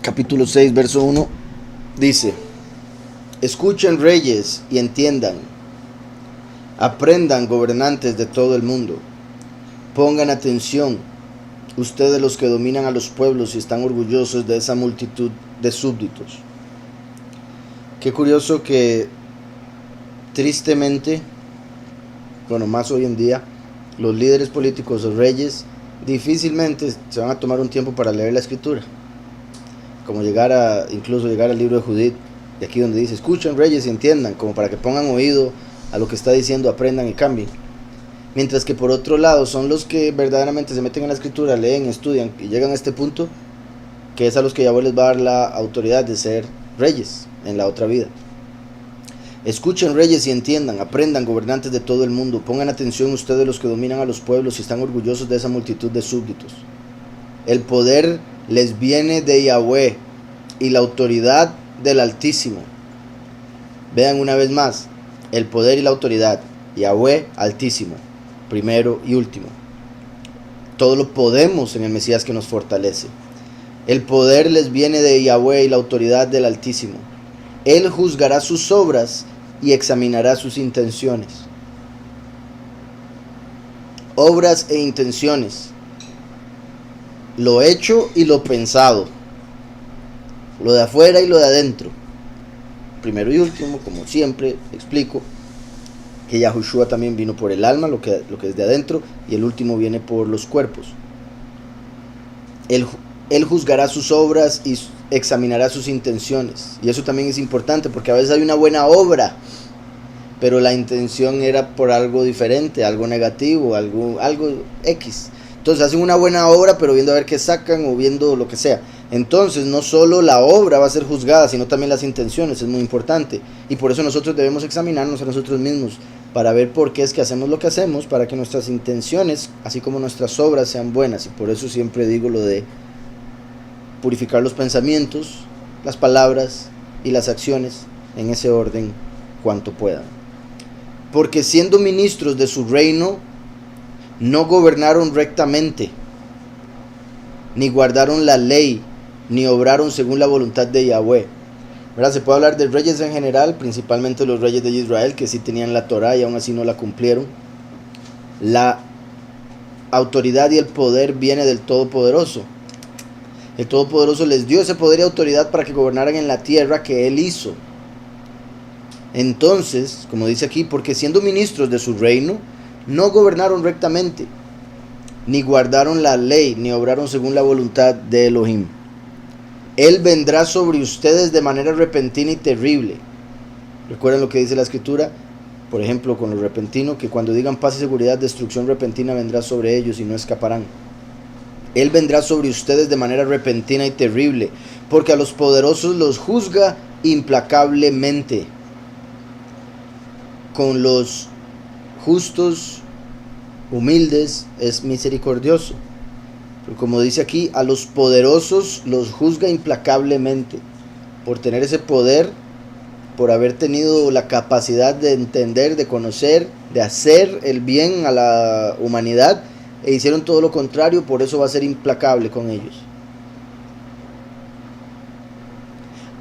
capítulo 6, verso 1, dice: escuchen reyes y entiendan, aprendan gobernantes de todo el mundo, pongan atención, ustedes los que dominan a los pueblos y están orgullosos de esa multitud de súbditos. Qué curioso que tristemente, bueno, más hoy en día, los líderes políticos o reyes difícilmente se van a tomar un tiempo para leer la escritura, como incluso llegar al libro de Judith, de aquí donde dice: escuchen reyes y entiendan, como para que pongan oído a lo que está diciendo, aprendan y cambien. Mientras que por otro lado son los que verdaderamente se meten en la escritura, leen, estudian y llegan a este punto, que es a los que Yahweh les va a dar la autoridad de ser reyes en la otra vida. Escuchen reyes y entiendan, aprendan gobernantes de todo el mundo, pongan atención ustedes los que dominan a los pueblos y están orgullosos de esa multitud de súbditos. El poder les viene de Yahweh y la autoridad del Altísimo. Vean una vez más, el poder y la autoridad, Yahweh Altísimo, primero y último. Todo lo podemos en el Mesías que nos fortalece. El poder les viene de Yahweh y la autoridad del Altísimo. Él juzgará sus obras y examinará sus intenciones. Obras e intenciones. Lo hecho y lo pensado. Lo de afuera y lo de adentro. Primero y último, como siempre explico, que Yahushua también vino por el alma, lo que es de adentro, y el último viene por los cuerpos. Él juzgará sus obras y examinará sus intenciones. Y eso también es importante, porque a veces hay una buena obra, pero la intención era por algo diferente, algo negativo, algo X. Entonces hacen una buena obra, pero viendo a ver qué sacan o viendo lo que sea. Entonces no solo la obra va a ser juzgada, sino también las intenciones, es muy importante. Y por eso nosotros debemos examinarnos a nosotros mismos, para ver por qué es que hacemos lo que hacemos, para que nuestras intenciones, así como nuestras obras, sean buenas. Y por eso siempre digo lo de purificar los pensamientos, las palabras y las acciones en ese orden cuanto puedan. Porque siendo ministros de su reino, no gobernaron rectamente, ni guardaron la ley, ni obraron según la voluntad de Yahweh. ¿Verdad? Se puede hablar de reyes en general, principalmente los reyes de Israel, que sí tenían la Torá y aún así no la cumplieron. La autoridad y el poder viene del Todopoderoso. El Todopoderoso les dio ese poder y autoridad para que gobernaran en la tierra que Él hizo. Entonces, como dice aquí, porque siendo ministros de su reino, no gobernaron rectamente, ni guardaron la ley, ni obraron según la voluntad de Elohim. Él vendrá sobre ustedes de manera repentina y terrible. Recuerden lo que dice la Escritura, por ejemplo, con lo repentino, que cuando digan paz y seguridad, destrucción repentina vendrá sobre ellos y no escaparán. Él vendrá sobre ustedes de manera repentina y terrible, porque a los poderosos los juzga implacablemente. Con los justos, humildes, es misericordioso. Pero como dice aquí, a los poderosos los juzga implacablemente. Por tener ese poder, por haber tenido la capacidad de entender, de conocer, de hacer el bien a la humanidad, e hicieron todo lo contrario, por eso va a ser implacable con ellos.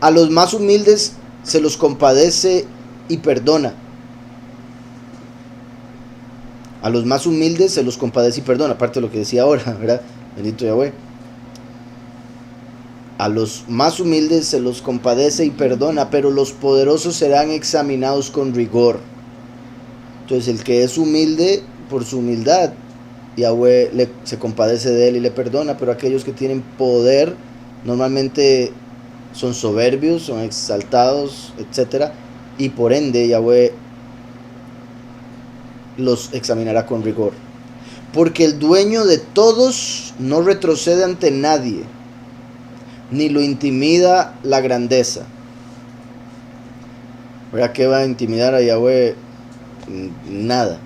A los más humildes se los compadece y perdona. A los más humildes se los compadece y perdona, aparte de lo que decía ahora, ¿verdad? Bendito Yahweh. A los más humildes se los compadece y perdona, pero los poderosos serán examinados con rigor. Entonces el que es humilde por su humildad, Yahweh se compadece de él y le perdona, pero aquellos que tienen poder normalmente son soberbios, son exaltados, etc. Y por ende Yahweh los examinará con rigor. Porque el dueño de todos no retrocede ante nadie, ni lo intimida la grandeza. ¿Verdad? ¿Qué va a intimidar a Yahweh? Nada,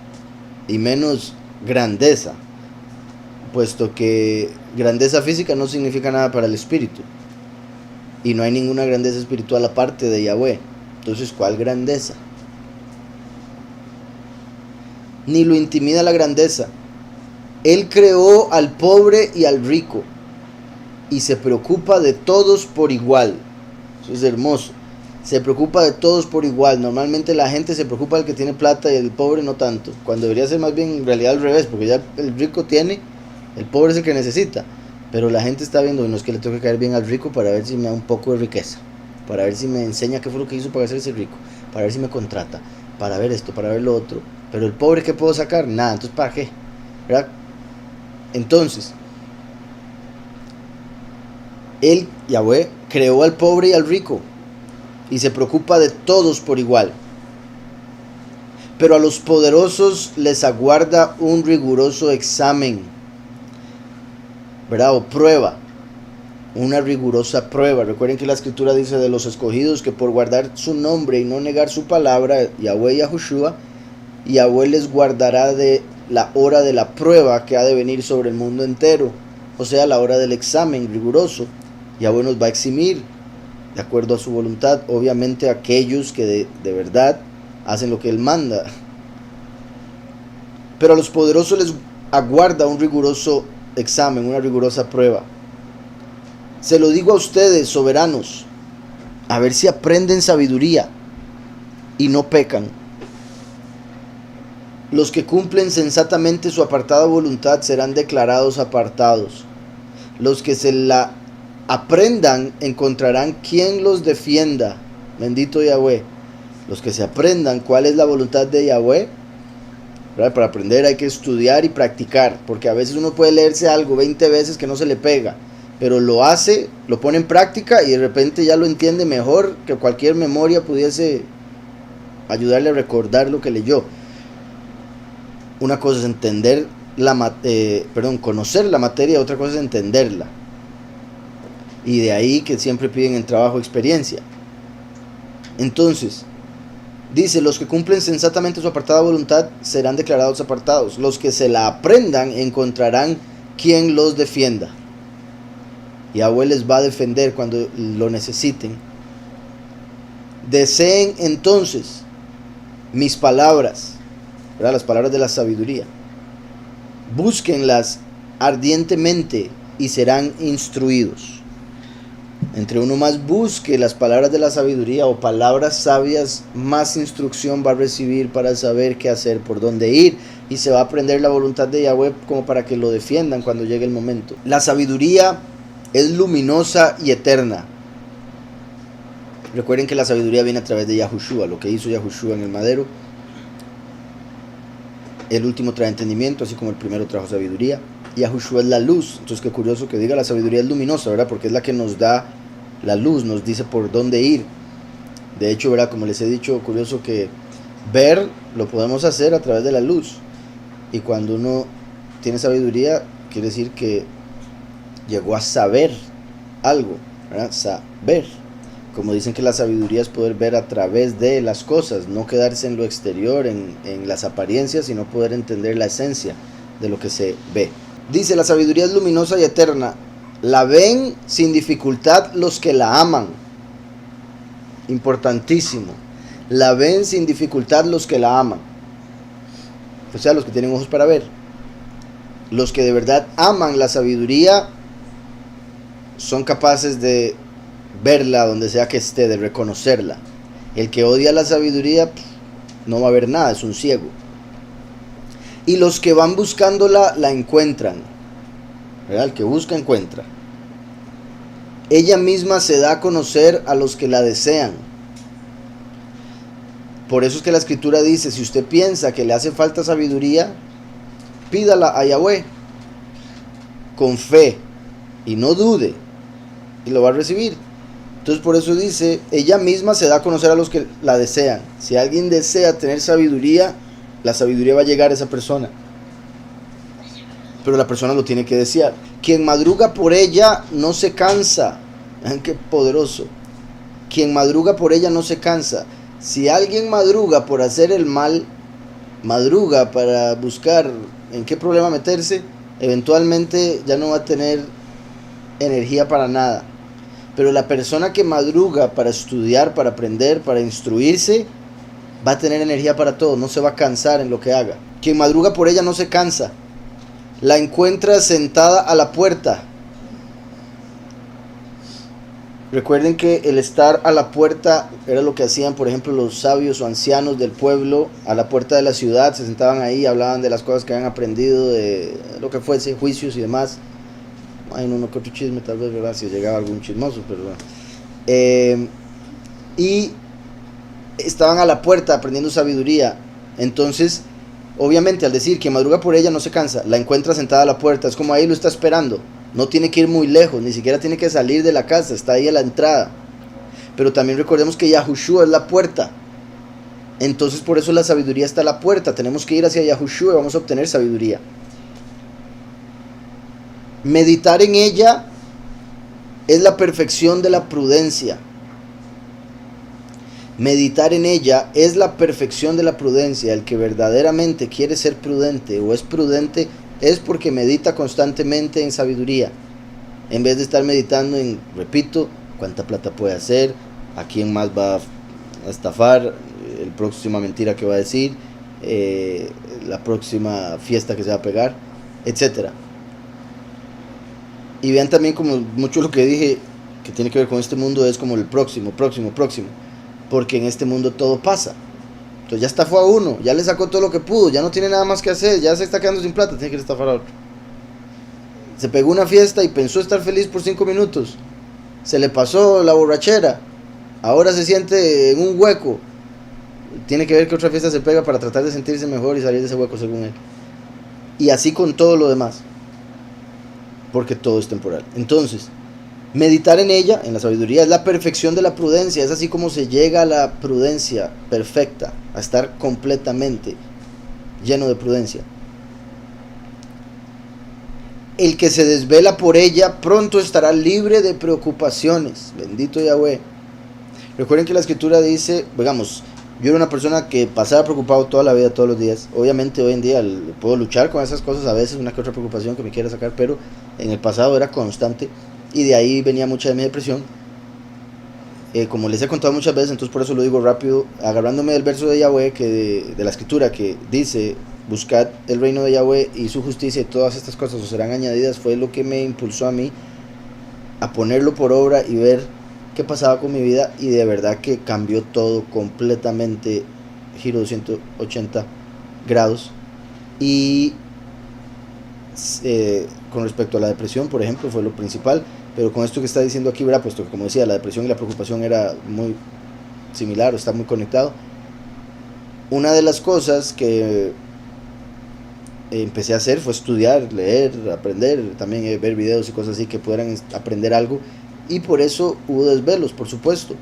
y menos grandeza, puesto que grandeza física no significa nada para el espíritu, y no hay ninguna grandeza espiritual aparte de Yahweh. Entonces, ¿cuál grandeza? Ni lo intimida la grandeza. Él creó al pobre y al rico, y se preocupa de todos por igual. Eso es hermoso. Se preocupa de todos por igual. Normalmente la gente se preocupa del que tiene plata y el pobre no tanto, cuando debería ser más bien en realidad al revés, porque ya el rico tiene, el pobre es el que necesita. Pero la gente está viendo, no es que le tengo que caer bien al rico para ver si me da un poco de riqueza, para ver si me enseña qué fue lo que hizo para hacerse rico, para ver si me contrata, para ver esto, para ver lo otro. Pero el pobre, ¿qué puedo sacar? Nada. Entonces, ¿para qué? ¿Verdad? Entonces, él, Yahweh, creó al pobre y al rico y se preocupa de todos por igual. Pero a los poderosos les aguarda un riguroso examen, ¿verdad? O prueba, una rigurosa prueba. Recuerden que la escritura dice de los escogidos que por guardar su nombre y no negar su palabra, Yahweh y Yahushua, Yahweh les guardará de la hora de la prueba que ha de venir sobre el mundo entero, o sea, la hora del examen riguroso. Yahweh nos va a eximir de acuerdo a su voluntad, obviamente aquellos que de verdad hacen lo que Él manda. Pero a los poderosos les aguarda un riguroso examen, una rigurosa prueba. Se lo digo a ustedes, soberanos, a ver si aprenden sabiduría y no pecan. Los que cumplen sensatamente su apartada voluntad serán declarados apartados. Los que se la aprendan encontrarán quien los defienda. Bendito Yahweh. Los que se aprendan cuál es la voluntad de Yahweh, ¿verdad? Para aprender hay que estudiar y practicar, porque a veces uno puede leerse algo 20 veces que no se le pega, pero lo hace, lo pone en práctica y de repente ya lo entiende mejor que cualquier memoria pudiese ayudarle a recordar lo que leyó. Una cosa es entender conocer la materia, otra cosa es entenderla. Y de ahí que siempre piden en trabajo experiencia. Entonces, dice, los que cumplen sensatamente su apartada voluntad serán declarados apartados. Los que se la aprendan encontrarán quien los defienda. Yahweh les va a defender cuando lo necesiten. Deseen entonces mis palabras, ¿verdad? Las palabras de la sabiduría. Búsquenlas ardientemente y serán instruidos. Entre uno más busque las palabras de la sabiduría o palabras sabias, más instrucción va a recibir para saber qué hacer, por dónde ir, y se va a aprender la voluntad de Yahweh como para que lo defiendan cuando llegue el momento. La sabiduría es luminosa y eterna. Recuerden que la sabiduría viene a través de Yahushua, lo que hizo Yahushua en el madero. El último trae entendimiento, así como el primero trajo sabiduría. Yahushua es la luz. Entonces qué curioso que diga la sabiduría es luminosa, ¿verdad? Porque es la que nos da la luz, nos dice por dónde ir. De hecho, ¿verdad? Como les he dicho, curioso que ver lo podemos hacer a través de la luz. Y cuando uno tiene sabiduría, quiere decir que llegó a saber algo, ¿verdad? Saber. Como dicen que la sabiduría es poder ver a través de las cosas, no quedarse en lo exterior, en las apariencias, sino poder entender la esencia de lo que se ve. Dice, la sabiduría es luminosa y eterna. La ven sin dificultad los que la aman. Importantísimo. La ven sin dificultad los que la aman. O sea, los que tienen ojos para ver. Los que de verdad aman la sabiduría son capaces de verla donde sea que esté, de reconocerla. El que odia la sabiduría no va a ver nada, es un ciego. Y los que van buscándola la encuentran, ¿verdad? El que busca encuentra. Ella misma se da a conocer a los que la desean. Por eso es que la escritura dice, si usted piensa que le hace falta sabiduría, pídala a Yahweh con fe y no dude, y lo va a recibir. Entonces por eso dice, ella misma se da a conocer a los que la desean. Si alguien desea tener sabiduría, la sabiduría va a llegar a esa persona. Pero la persona lo tiene que desear. Quien madruga por ella no se cansa. Vean qué poderoso. Quien madruga por ella no se cansa. Si alguien madruga por hacer el mal, madruga para buscar en qué problema meterse, eventualmente ya no va a tener energía para nada. Pero la persona que madruga para estudiar, para aprender, para instruirse, va a tener energía para todo, no se va a cansar en lo que haga. Quien madruga por ella no se cansa. La encuentra sentada a la puerta. Recuerden que el estar a la puerta era lo que hacían, por ejemplo, los sabios o ancianos del pueblo a la puerta de la ciudad, se sentaban ahí, hablaban de las cosas que habían aprendido, de lo que fuese, juicios y demás. Hay uno que otro chisme tal vez, ¿verdad? Si llegaba algún chismoso, pero bueno. Y estaban a la puerta aprendiendo sabiduría. Entonces, obviamente, al decir que madruga por ella no se cansa, la encuentra sentada a la puerta, es como ahí lo está esperando. No tiene que ir muy lejos, ni siquiera tiene que salir de la casa, está ahí a la entrada. Pero también recordemos que Yahushua es la puerta. Entonces por eso la sabiduría está a la puerta. Tenemos que ir hacia Yahushua y vamos a obtener sabiduría. Meditar en ella es la perfección de la prudencia. Meditar en ella es la perfección de la prudencia. El que verdaderamente quiere ser prudente o es prudente es porque medita constantemente en sabiduría, en vez de estar meditando en, repito, cuánta plata puede hacer, a quién más va a estafar, el próxima mentira que va a decir, la próxima fiesta que se va a pegar, etc. Y vean también como mucho lo que dije que tiene que ver con este mundo es como el próximo, porque en este mundo todo pasa. Entonces ya estafó a uno, ya le sacó todo lo que pudo, ya no tiene nada más que hacer, ya se está quedando sin plata, tiene que estafar a otro. Se pegó una fiesta y pensó estar feliz por 5 minutos, se le pasó la borrachera, ahora se siente en un hueco, tiene que ver que otra fiesta se pega para tratar de sentirse mejor y salir de ese hueco según él. Y así con todo lo demás, porque todo es temporal. Entonces, meditar en ella, en la sabiduría, es la perfección de la prudencia. Es así como se llega a la prudencia perfecta, a estar completamente lleno de prudencia. El que se desvela por ella pronto estará libre de preocupaciones. Bendito Yahweh. Recuerden que la escritura dice, digamos, yo era una persona que pasaba preocupado toda la vida, todos los días. Obviamente hoy en día puedo luchar con esas cosas, a veces una que otra preocupación que me quiera sacar, pero en el pasado era constante. Y de ahí venía mucha de mi depresión. Como les he contado muchas veces, entonces por eso lo digo rápido, agarrándome del verso de Yahweh, de la escritura que dice, buscad el reino de Yahweh y su justicia y todas estas cosas os serán añadidas, fue lo que me impulsó a mí a ponerlo por obra y ver qué pasaba con mi vida, y de verdad que cambió todo completamente, giro de 180 grados. Y con respecto a la depresión, por ejemplo, fue lo principal. Pero con esto que está diciendo aquí, ¿verdad? Puesto que, como decía, la depresión y la preocupación era muy similar o está muy conectado. Una de las cosas que empecé a hacer fue estudiar, leer, aprender, también ver videos y cosas así que pudieran aprender algo. Y por eso hubo desvelos, por supuesto.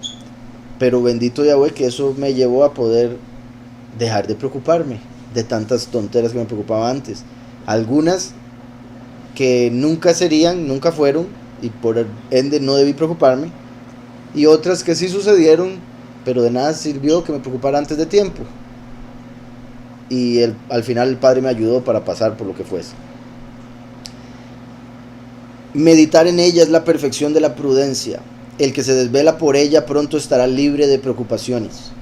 Pero bendito Yahweh que eso me llevó a poder dejar de preocuparme de tantas tonteras que me preocupaban antes. Algunas que nunca serían, nunca fueron, y por ende no debí preocuparme, y otras que sí sucedieron, pero de nada sirvió que me preocupara antes de tiempo, y al final el Padre me ayudó para pasar por lo que fuese. Meditar en ella es la perfección de la prudencia. El que se desvela por ella pronto estará libre de preocupaciones.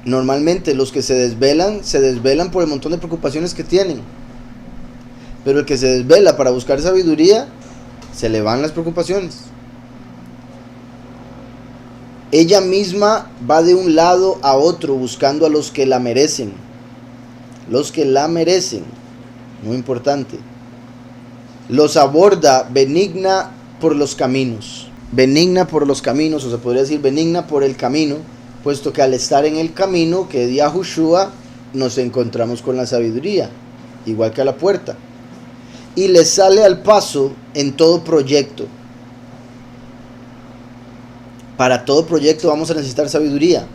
Normalmente los que se desvelan por el montón de preocupaciones que tienen. Pero el que se desvela para buscar sabiduría, se le van las preocupaciones. Ella misma va de un lado a otro buscando a los que la merecen. Los que la merecen, muy importante. Los aborda benigna por los caminos. Benigna por los caminos, o se podría decir benigna por el camino, puesto que al estar en el camino que es Yahushua, nos encontramos con la sabiduría, igual que a la puerta. Y le sale al paso en todo proyecto. Para todo proyecto vamos a necesitar sabiduría.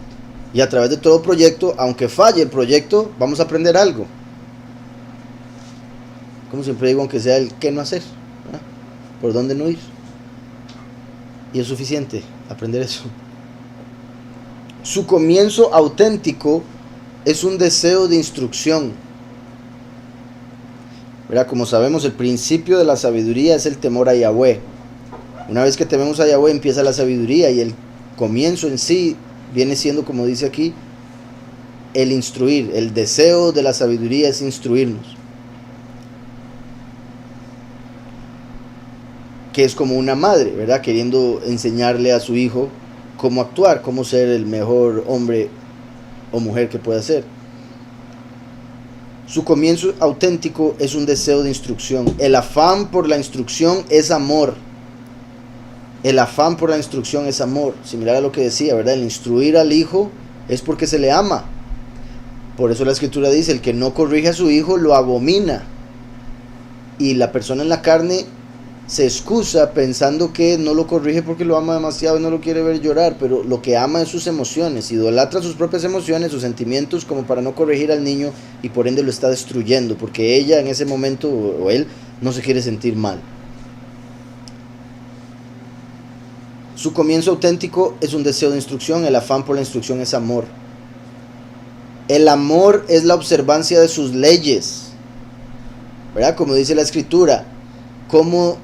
Y a través de todo proyecto, aunque falle el proyecto, vamos a aprender algo. Como siempre digo, aunque sea el qué no hacer, ¿verdad? Por dónde no ir. Y es suficiente aprender eso. Su comienzo auténtico es un deseo de instrucción. ¿Verdad? Como sabemos, el principio de la sabiduría es el temor a Yahweh. Una vez que tememos a Yahweh empieza la sabiduría, y el comienzo en sí viene siendo, como dice aquí, el instruir. El deseo de la sabiduría es instruirnos. que es como una madre, ¿verdad? Queriendo enseñarle a su hijo cómo actuar, cómo ser el mejor hombre o mujer que pueda ser. Su comienzo auténtico es un deseo de instrucción. El afán por la instrucción es amor. El afán por la instrucción es amor. Similar a lo que decía, ¿verdad? El instruir al hijo es porque se le ama. Por eso la escritura dice, el que no corrige a su hijo lo abomina. Y la persona en la carne se excusa pensando que no lo corrige porque lo ama demasiado y no lo quiere ver llorar, pero lo que ama es sus emociones, idolatra sus propias emociones, sus sentimientos, como para no corregir al niño, y por ende lo está destruyendo, porque ella en ese momento, o él, no se quiere sentir mal. Su comienzo auténtico es un deseo de instrucción, el afán por la instrucción es amor. El amor es la observancia de sus leyes, ¿verdad? Como dice la escritura, ¿cómo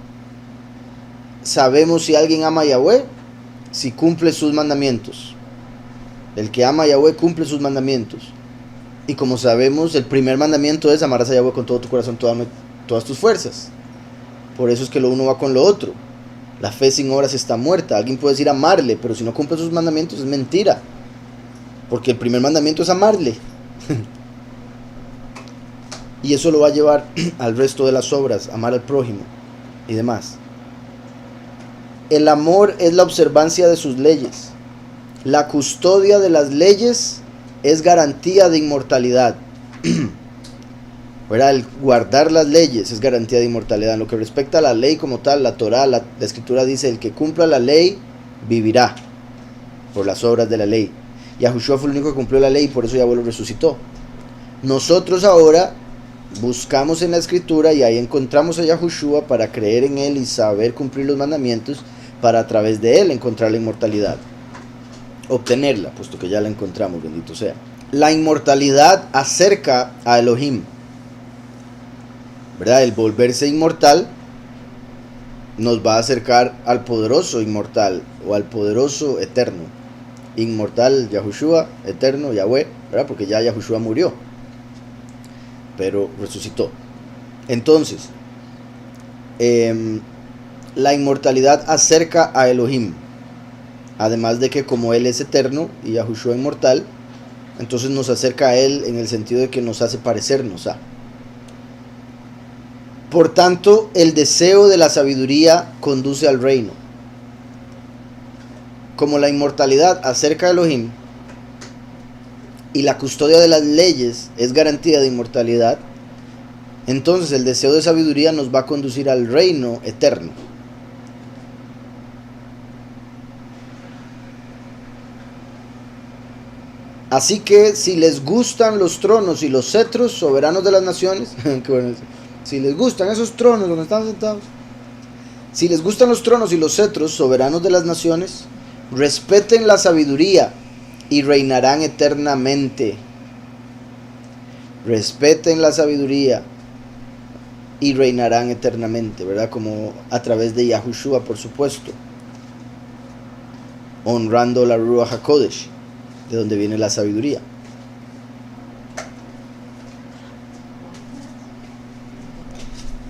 sabemos si alguien ama a Yahweh? Si cumple sus mandamientos. El que ama a Yahweh cumple sus mandamientos. Y como sabemos, el primer mandamiento es amarás a Yahweh con todo tu corazón, todas tus fuerzas. Por eso es que lo uno va con lo otro. La fe sin obras está muerta. Alguien puede decir amarle, pero si no cumple sus mandamientos es mentira. Porque el primer mandamiento es amarle. Y eso lo va a llevar al resto de las obras, amar al prójimo y demás. El amor es la observancia de sus leyes. La custodia de las leyes es garantía de inmortalidad. ¿Verdad? El guardar las leyes es garantía de inmortalidad. En lo que respecta a la ley como tal, la Torah, la escritura dice, el que cumpla la ley vivirá por las obras de la ley. Yahushua fue el único que cumplió la ley y por eso Yahweh lo resucitó. Nosotros ahora buscamos en la escritura y ahí encontramos a Yahushua para creer en él y saber cumplir los mandamientos, para a través de él encontrar la inmortalidad, obtenerla, puesto que ya la encontramos, bendito sea. La inmortalidad acerca a Elohim, ¿verdad? El volverse inmortal nos va a acercar al poderoso inmortal o al poderoso eterno. Inmortal Yahushua, eterno Yahweh, ¿verdad? Porque ya Yahushua murió, pero resucitó. Entonces, la inmortalidad acerca a Elohim, además de que como él es eterno y Yahushua inmortal, entonces nos acerca a él en el sentido de que nos hace parecernos a. Por tanto, el deseo de la sabiduría conduce al reino. Como la inmortalidad acerca a Elohim y la custodia de las leyes es garantía de inmortalidad, entonces el deseo de sabiduría nos va a conducir al reino eterno. Así que si les gustan los tronos y los cetros soberanos de las naciones, qué bueno eso. Si les gustan esos tronos donde están sentados, si les gustan los tronos y los cetros soberanos de las naciones, respeten la sabiduría y reinarán eternamente. Respeten la sabiduría y reinarán eternamente, ¿verdad? Como a través de Yahushua, por supuesto, honrando la Ruach HaKodesh, de donde viene la sabiduría.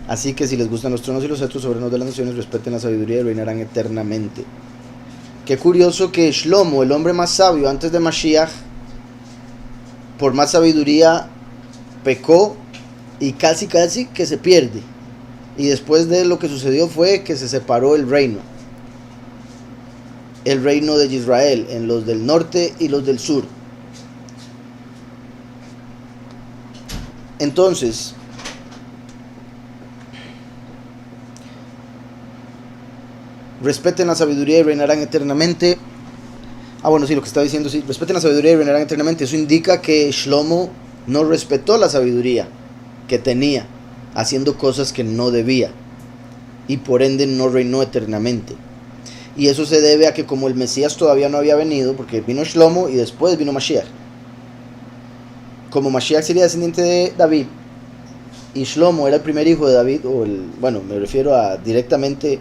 Así que si les gustan los tronos y los cetros soberanos de las naciones, respeten la sabiduría y reinarán eternamente. Qué curioso que Shlomo, el hombre más sabio antes de Mashiach, por más sabiduría pecó y casi que se pierde. Y después de lo que sucedió fue que se separó el reino de Israel, en los del norte y los del sur. Entonces, respeten la sabiduría y reinarán eternamente. Bueno, sí, lo que está diciendo, sí, respeten la sabiduría y reinarán eternamente. Eso indica que Shlomo no respetó la sabiduría que tenía, haciendo cosas que no debía, y por ende no reinó eternamente. Y eso se debe a que como el Mesías todavía no había venido, porque vino Shlomo y después vino Mashiach. Como Mashiach sería descendiente de David y Shlomo era el primer hijo de David, me refiero a directamente,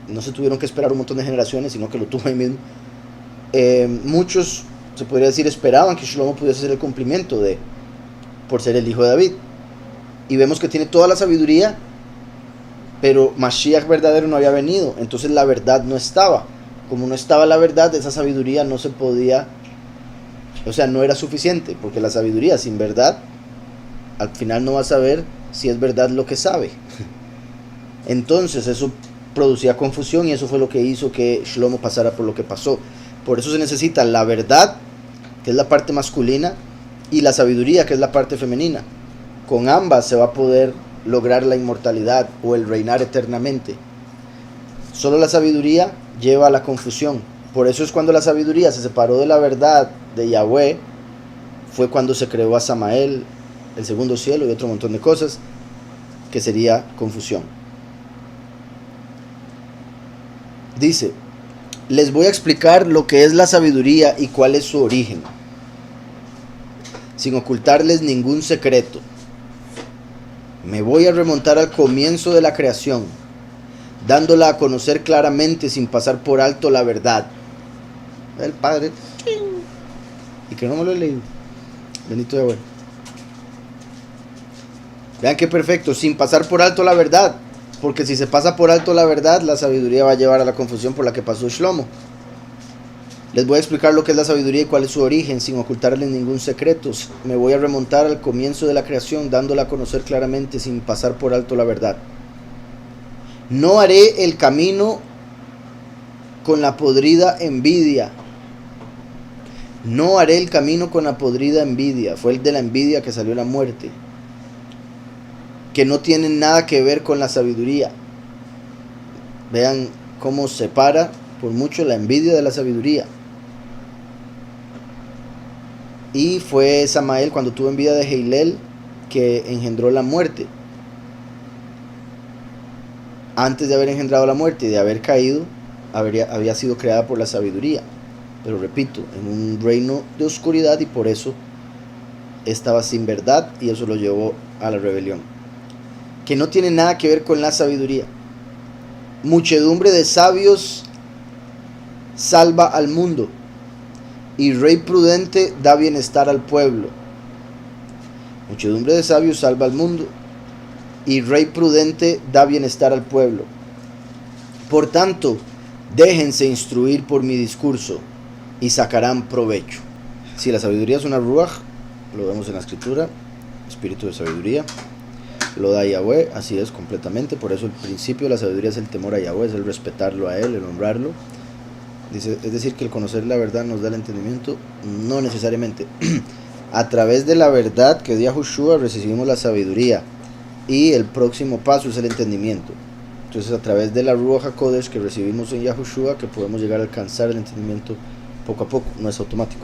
no se tuvieron que esperar un montón de generaciones, sino que lo tuvo ahí mismo. Muchos, se podría decir, esperaban que Shlomo pudiese hacer el cumplimiento por ser el hijo de David. Y vemos que tiene toda la sabiduría pero Mashiach verdadero no había venido, entonces la verdad no estaba. Como no estaba la verdad, esa sabiduría no se podía, o sea, no era suficiente, porque la sabiduría sin verdad, al final no va a saber si es verdad lo que sabe. Entonces eso producía confusión y eso fue lo que hizo que Shlomo pasara por lo que pasó. Por eso se necesita la verdad, que es la parte masculina, y la sabiduría, que es la parte femenina. Con ambas se va a poder lograr la inmortalidad o el reinar eternamente. Solo la sabiduría lleva a la confusión. Por eso es cuando la sabiduría se separó de la verdad de Yahweh, fue cuando se creó a Samael, el segundo cielo y otro montón de cosas, que sería confusión. Dice, les voy a explicar lo que es la sabiduría y cuál es su origen, sin ocultarles ningún secreto. Me voy a remontar al comienzo de la creación, dándola a conocer claramente sin pasar por alto la verdad. El Padre, y que no me lo he leído. Bendito Yahweh. Vean qué perfecto, sin pasar por alto la verdad, porque si se pasa por alto la verdad, la sabiduría va a llevar a la confusión por la que pasó Shlomo. Les voy a explicar lo que es la sabiduría y cuál es su origen, sin ocultarles ningún secreto. Me voy a remontar al comienzo de la creación, dándola a conocer claramente, sin pasar por alto la verdad. No haré el camino con la podrida envidia. No haré el camino con la podrida envidia. Fue el de la envidia que salió la muerte, que no tienen nada que ver con la sabiduría. Vean cómo separa por mucho la envidia de la sabiduría. Y fue Samael, cuando tuvo envidia de Heilel, que engendró la muerte. Antes de haber engendrado la muerte y de haber caído, había sido creada por la sabiduría. Pero repito, en un reino de oscuridad, y por eso estaba sin verdad, y eso lo llevó a la rebelión. Que no tiene nada que ver con la sabiduría. Muchedumbre de sabios salva al mundo, y rey prudente da bienestar al pueblo. Muchedumbre de sabios salva al mundo, y rey prudente da bienestar al pueblo. Por tanto, déjense instruir por mi discurso, y sacarán provecho. Si la sabiduría es una ruach, lo vemos en la escritura, espíritu de sabiduría, lo da Yahweh, así es completamente. Por eso el principio de la sabiduría es el temor a Yahweh, es el respetarlo a Él, el honrarlo. Dice, es decir, que el conocer la verdad nos da el entendimiento. No necesariamente. A través de la verdad que dio Yahushua recibimos la sabiduría, y el próximo paso es el entendimiento. Entonces, a través de la Ruach HaKodesh que recibimos en Yahushua, que podemos llegar a alcanzar el entendimiento poco a poco, no es automático.